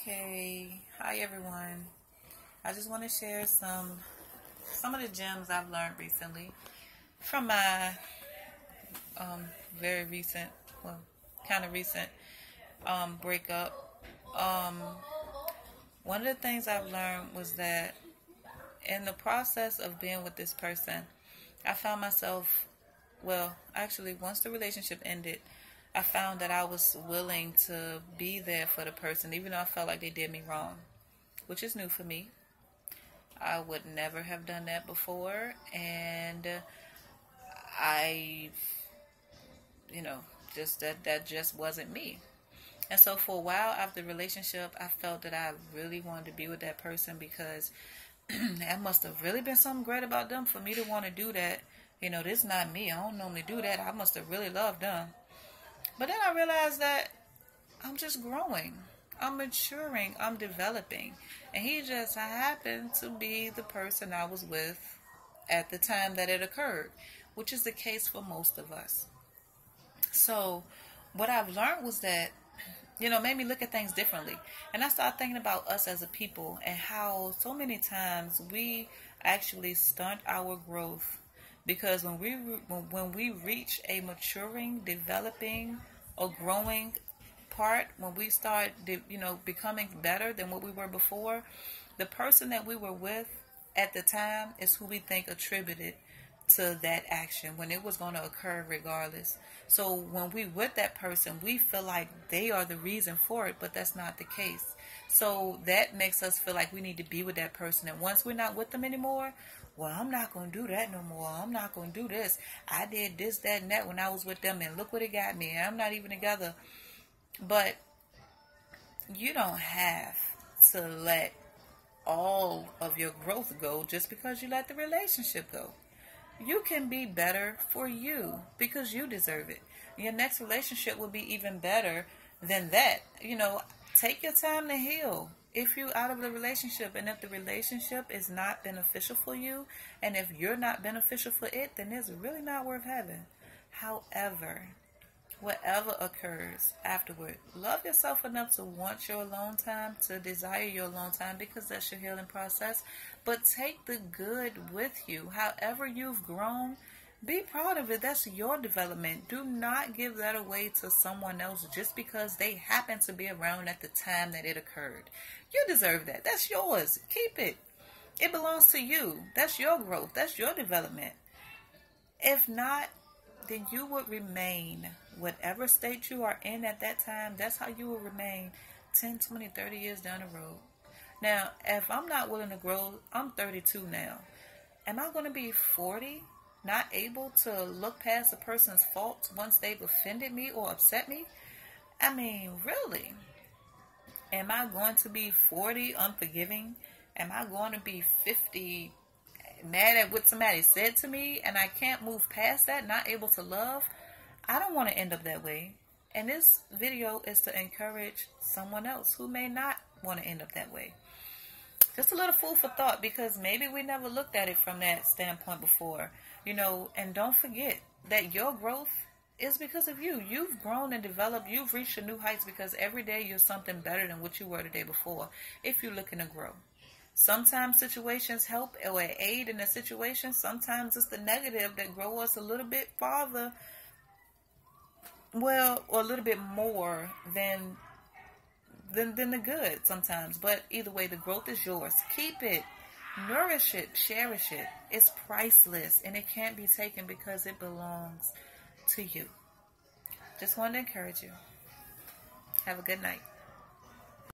Okay, hi everyone. I just want to share some of the gems I've learned recently from my very recent, well, kind of recent breakup. Um, One of the things I've learned was that in the process of being with this person, I found myself, well, actually, once the relationship ended, I found that I was willing to be there for the person, even though I felt like they did me wrong, which is new for me. I would never have done that before, and I, you know, just that just wasn't me. And so for a while after the relationship, I felt that I really wanted to be with that person because that must have really been something great about them for me to want to do that. This is not me. I don't normally do that. I must have really loved them. But then I realized that I'm just growing. I'm maturing. I'm developing. And he just happened to be the person I was with at the time that it occurred, which is the case for most of us. So what I've learned was that, made me look at things differently. And I started thinking about us as a people and how so many times we actually stunt our growth because when we reach a maturing, developing, or growing part, when we start, becoming better than what we were before, the person that we were with at the time is who we think attributed to that action when it was going to occur regardless. So when we with that person, we feel like they are the reason for it, but that's not the case. So that makes us feel like we need to be with that person. And once we're not with them anymore, well, I'm not going to do that no more. I'm not going to do this. I did this, that, and that when I was with them, and look what it got me. I'm not even together. But you don't have to let all of your growth go just because you let the relationship go. You can be better for you because you deserve it. Your next relationship will be even better than that. Take your time to heal. If you're out of the relationship and if the relationship is not beneficial for you and if you're not beneficial for it, then it's really not worth having. However, whatever occurs afterward, love yourself enough to want your alone time, to desire your alone time, because that's your healing process. But take the good with you. However you've grown, be proud of it. That's your development. Do not give that away to someone else just because they happen to be around at the time that it occurred. You deserve that. That's yours. Keep it. It belongs to you. That's your growth. That's your development. If not, then you would remain whatever state you are in at that time. That's how you will remain 10, 20, 30 years down the road. Now, if I'm not willing to grow, I'm 32 now. Am I going to be 40, not able to look past a person's faults once they've offended me or upset me? I mean, really? Am I going to be 40 unforgiving? Am I going to be 50 mad at what somebody said to me and I can't move past that, not able to love? I don't want to end up that way. And this video is to encourage someone else who may not want to end up that way. Just a little food for thought, because maybe we never looked at it from that standpoint before. And don't forget that your growth is because of you. You've grown and developed. You've reached your new heights because every day you're something better than what you were the day before if you're looking to grow. Sometimes situations help or aid in a situation. Sometimes it's the negative that grow us a little bit farther, or a little bit more than the good sometimes. But either way, the growth is yours. Keep it. Nourish it. Cherish it. It's priceless, and it can't be taken because it belongs to you. Just wanted to encourage you. Have a good night.